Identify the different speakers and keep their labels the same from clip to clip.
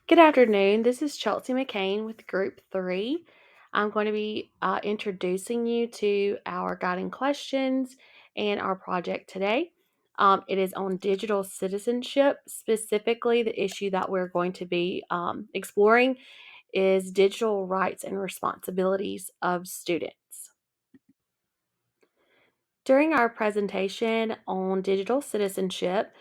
Speaker 1: Good afternoon. This is Chelsea McCain with Group 3. I'm going to be introducing you to our guiding questions and our project today. It is on digital citizenship. Specifically, the issue that we're going to be exploring is digital rights and responsibilities of students. During our presentation on digital citizenship,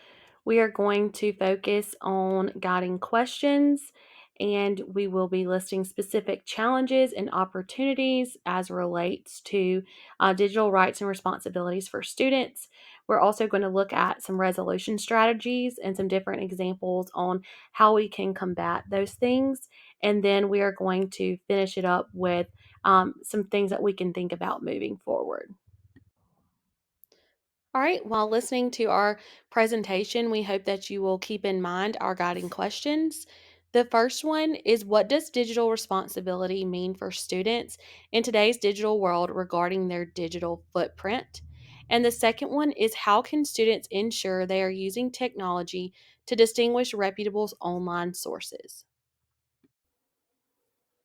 Speaker 1: we are going to focus on guiding questions and we will be listing specific challenges and opportunities as relates to digital rights and responsibilities for students. We're also going to look at some resolution strategies and some different examples on how we can combat those things. And then we are going to finish it up with some things that we can think about moving forward. All right, while listening to our presentation, we hope that you will keep in mind our guiding questions. The first one is, what does digital responsibility mean for students in today's digital world regarding their digital footprint? And the second one is, how can students ensure they are using technology to distinguish reputable online sources?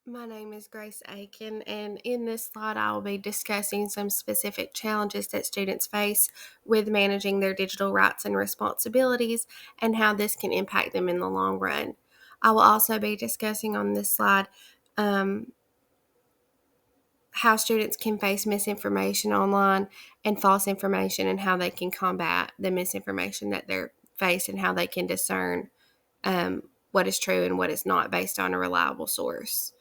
Speaker 2: My name is Grace Aiken, and in this slide, I will be discussing some specific challenges that students face with managing their digital rights and responsibilities and how this can impact them in the long run. I will also be discussing on this slide um, how students can face misinformation online and false information and how they can combat the misinformation that they're faced and how they can discern what is true and what is not based on a reliable source.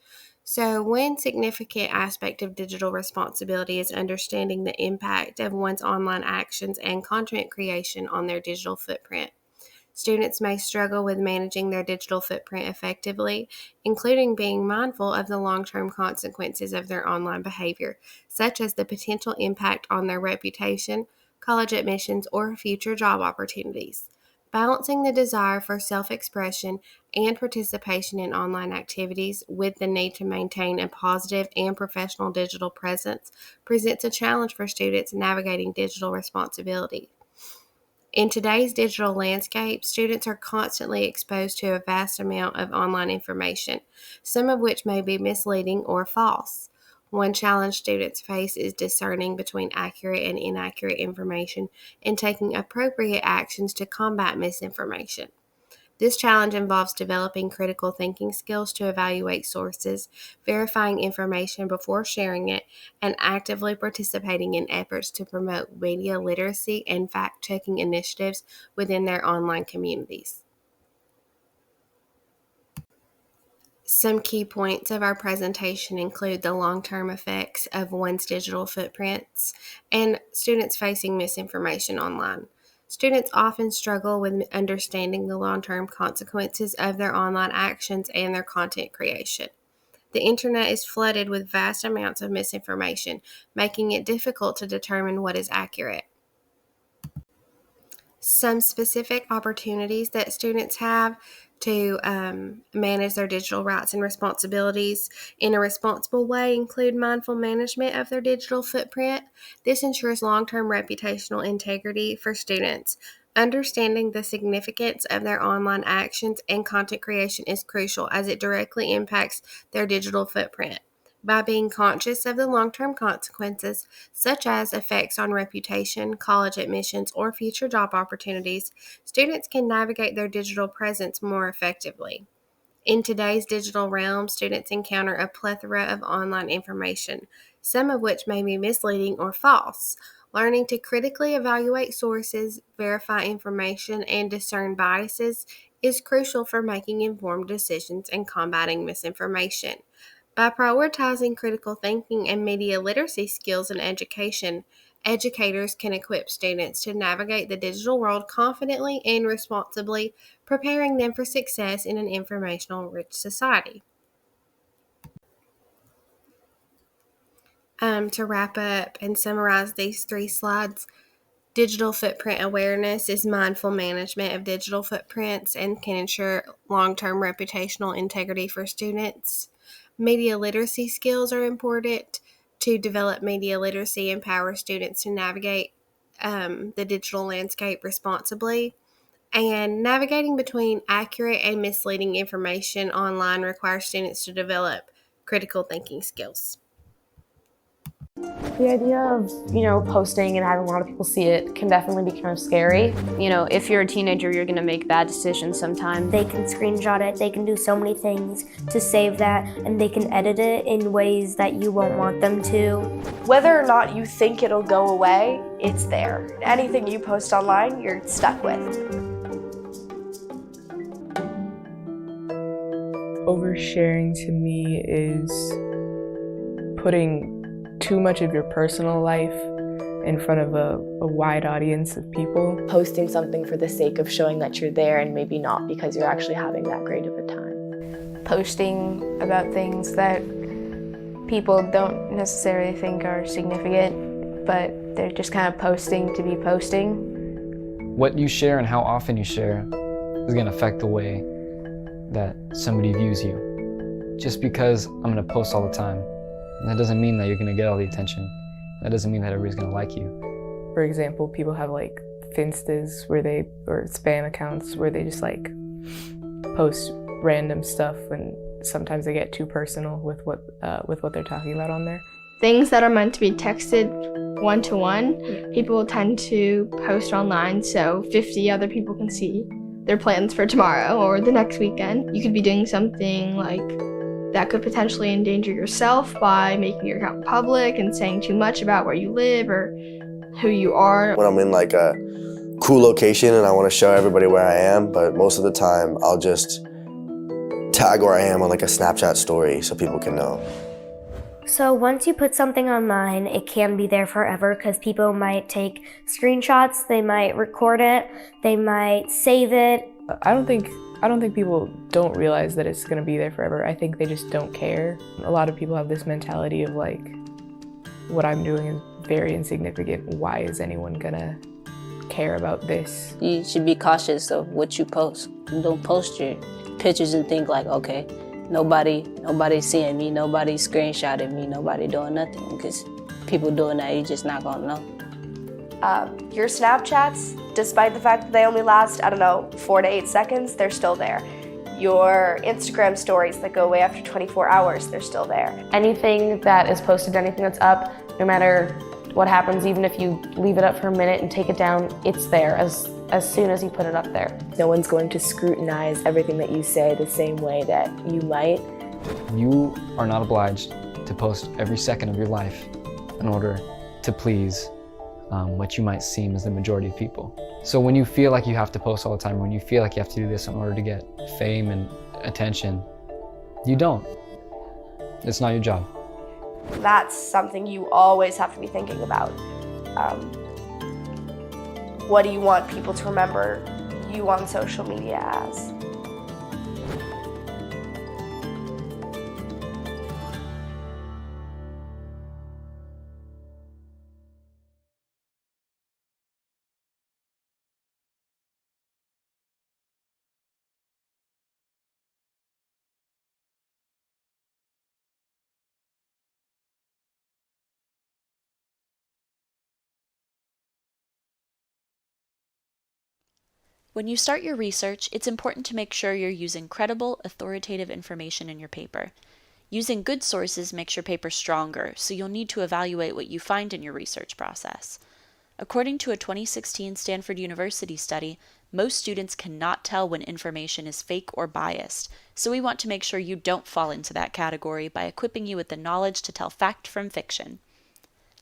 Speaker 2: So, one significant aspect of digital responsibility is understanding the impact of one's online actions and content creation on their digital footprint. Students may struggle with managing their digital footprint effectively, including being mindful of the long term consequences of their online behavior, such as the potential impact on their reputation, college admissions, or future job opportunities. Balancing the desire for self expression and participation in online activities with the need to maintain a positive and professional digital presence presents a challenge for students navigating digital responsibility. In today's digital landscape, students are constantly exposed to a vast amount of online information, some of which may be misleading or false. One challenge students face is discerning between accurate and inaccurate information and taking appropriate actions to combat misinformation. This challenge involves developing critical thinking skills to evaluate sources, verifying information before sharing it, and actively participating in efforts to promote media literacy and fact checking initiatives within their online communities. Some key points of our presentation include the long term effects of one's digital footprints and students facing misinformation online. Students often struggle with understanding the long term consequences of their online actions and their content creation. The internet is flooded with vast amounts of misinformation, making it difficult to determine what is accurate. Some specific opportunities that students have to manage their digital rights and responsibilities in a responsible way include mindful management of their digital footprint. This ensures long term reputational integrity for students. Understanding the significance of their online actions and content creation is crucial as it directly impacts their digital footprint. By being conscious of the long term consequences, such as effects on reputation, college admissions, or future job opportunities, students can navigate their digital presence more effectively. In today's digital realm, students encounter a plethora of online information, some of which may be misleading or false. Learning to critically evaluate sources, verify information, and discern biases is crucial for making informed decisions and combating misinformation. By prioritizing critical thinking and media literacy skills in education, educators can equip students to navigate the digital world confidently and responsibly, preparing them for success in an informational rich society. To wrap up and summarize these three slides, digital footprint awareness is mindful management of digital footprints and can ensure long term reputational integrity for students. Media literacy skills are important. To develop media literacy, empower students to navigate the digital landscape responsibly. And navigating between accurate and misleading information online requires students to develop critical thinking skills.
Speaker 3: The idea of, posting and having a lot of people see it can definitely be kind of scary.
Speaker 4: If you're a teenager, you're going to make bad decisions sometimes.
Speaker 5: They can screenshot it, they can do so many things to save that, and they can edit it in ways that you won't want them to.
Speaker 3: Whether or not you think it'll go away, it's there. Anything you post online, you're stuck with.
Speaker 6: Oversharing to me is putting too much of your personal life in front of a wide audience of people.
Speaker 7: Posting something for the sake of showing that you're there and maybe not because you're actually having that great of a time.
Speaker 8: Posting about things that people don't necessarily think are significant, but they're just kind of posting to be posting.
Speaker 9: What you share and how often you share is going to affect the way that somebody views you. Just because I'm going to post all the time, that doesn't mean that you're going to get all the attention. That doesn't mean that everybody's going to like you.
Speaker 6: For example, people have like Finstas or spam accounts where they just like post random stuff, and sometimes they get too personal with what they're talking about on there.
Speaker 10: Things that are meant to be texted one-to-one, people tend to post online so 50 other people can see their plans for tomorrow or the next weekend. You could be doing something like that could potentially endanger yourself by making your account public and saying too much about where you live or who you are.
Speaker 11: When I'm in like a cool location and I want to show everybody where I am, but most of the time I'll just tag where I am on like a Snapchat story so people can know.
Speaker 5: So once you put something online, it can be there forever because people might take screenshots, they might record it, they might save it.
Speaker 6: I don't think people don't realize that it's going to be there forever. I think they just don't care. A lot of people have this mentality of like, what I'm doing is very insignificant. Why is anyone going to care about this?
Speaker 12: You should be cautious of what you post. Don't post your pictures and think like, okay, nobody's seeing me, nobody's screenshotting me, nobody doing nothing, because people doing that, you're just not gonna know.
Speaker 3: Your Snapchats, despite the fact that they only last, 4 to 8 seconds, they're still there. Your Instagram stories that go away after 24 hours, they're still there. Anything that is posted, anything that's up, no matter what happens, even if you leave it up for a minute and take it down, it's there as soon as you put it up there.
Speaker 7: No one's going to scrutinize everything that you say the same way that you might.
Speaker 9: You are not obliged to post every second of your life in order to please what you might seem as the majority of people. So when you feel like you have to post all the time, when you feel like you have to do this in order to get fame and attention, you don't. It's not your job.
Speaker 3: That's something you always have to be thinking about. What do you want people to remember you on social media as?
Speaker 13: When you start your research, it's important to make sure you're using credible, authoritative information in your paper. Using good sources makes your paper stronger, so you'll need to evaluate what you find in your research process. According to a 2016 Stanford University study, most students cannot tell when information is fake or biased, so we want to make sure you don't fall into that category by equipping you with the knowledge to tell fact from fiction.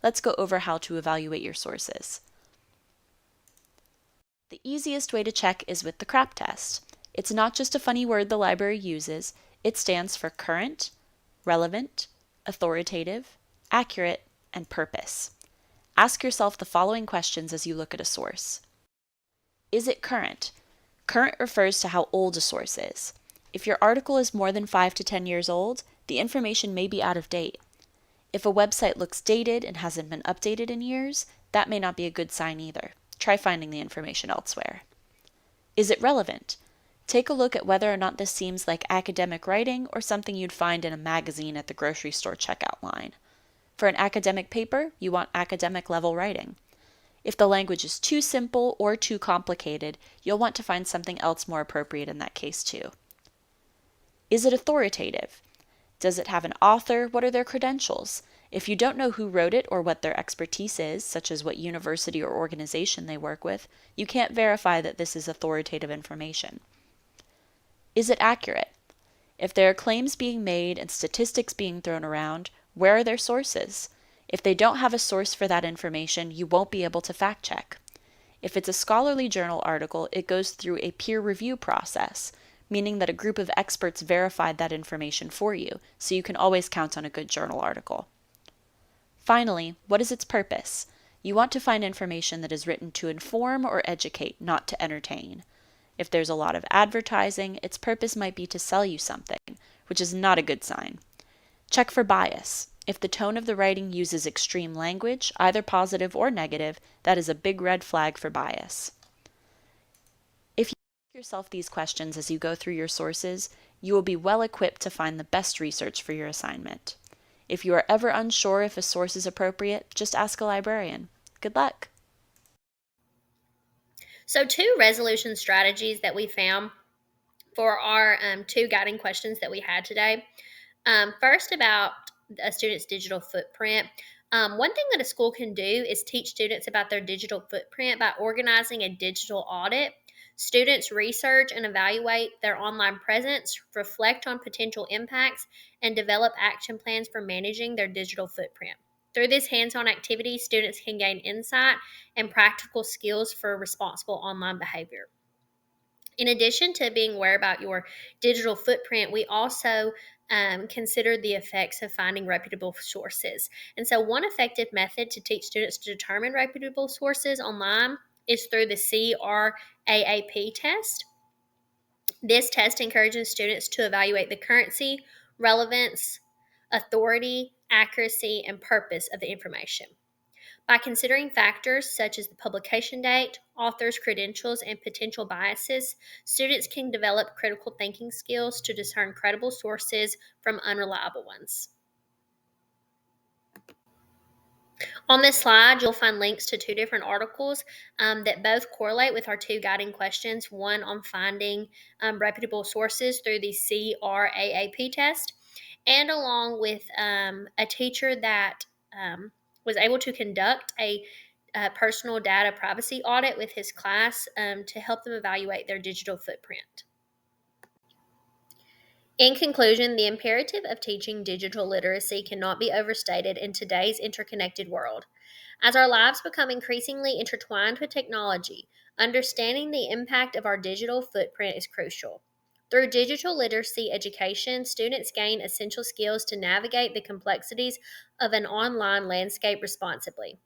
Speaker 13: Let's go over how to evaluate your sources. The easiest way to check is with the CRAP test. It's not just a funny word the library uses, it stands for current, relevant, authoritative, accurate, and purpose. Ask yourself the following questions as you look at a source. Is it current? Current refers to how old a source is. If your article is more than 5 to 10 years old, the information may be out of date. If a website looks dated and hasn't been updated in years, that may not be a good sign either. Try finding the information elsewhere. Is it relevant? Take a look at whether or not this seems like academic writing or something you'd find in a magazine at the grocery store checkout line. For an academic paper, you want academic level writing. If the language is too simple or too complicated, you'll want to find something else more appropriate in that case too. Is it authoritative? Does it have an author? What are their credentials? If you don't know who wrote it or what their expertise is, such as what university or organization they work with, you can't verify that this is authoritative information. Is it accurate? If there are claims being made and statistics being thrown around, where are their sources? If they don't have a source for that information, you won't be able to fact check. If it's a scholarly journal article, it goes through a peer review process, meaning that a group of experts verified that information for you, so you can always count on a good journal article. Finally, what is its purpose? You want to find information that is written to inform or educate, not to entertain. If there's a lot of advertising, its purpose might be to sell you something, which is not a good sign. Check for bias. If the tone of the writing uses extreme language, either positive or negative, that is a big red flag for bias. If you ask yourself these questions as you go through your sources, you will be well equipped to find the best research for your assignment. If you are ever unsure if a source is appropriate, just ask a librarian. Good luck!
Speaker 14: So 2 resolution strategies that we found for our 2 guiding questions that we had today. First, about a student's digital footprint. One thing that a school can do is teach students about their digital footprint by organizing a digital audit. Students research and evaluate their online presence, reflect on potential impacts, and develop action plans for managing their digital footprint. Through this hands on activity, students can gain insight and practical skills for responsible online behavior. In addition to being aware about your digital footprint, we also consider the effects of finding reputable sources. And so, one effective method to teach students to determine reputable sources online is through the CRAAP test. This test encourages students to evaluate the currency, relevance, authority, accuracy, and purpose of the information. By considering factors such as the publication date, author's credentials, and potential biases, students can develop critical thinking skills to discern credible sources from unreliable ones. On this slide, you'll find links to 2 different articles that both correlate with our 2 guiding questions, one on finding reputable sources through the CRAAP test, and along with a teacher that was able to conduct a personal data privacy audit with his class to help them evaluate their digital footprint. In conclusion, the imperative of teaching digital literacy cannot be overstated in today's interconnected world. As our lives become increasingly intertwined with technology, understanding the impact of our digital footprint is crucial. Through digital literacy education, students gain essential skills to navigate the complexities of an online landscape responsibly.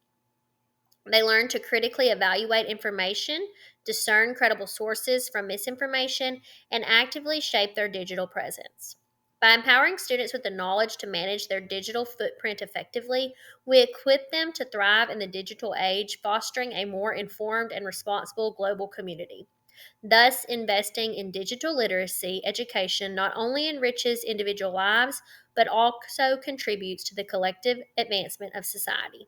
Speaker 14: They learn to critically evaluate information, discern credible sources from misinformation, and actively shape their digital presence. By empowering students with the knowledge to manage their digital footprint effectively, we equip them to thrive in the digital age, fostering a more informed and responsible global community. Thus, investing in digital literacy education not only enriches individual lives, but also contributes to the collective advancement of society.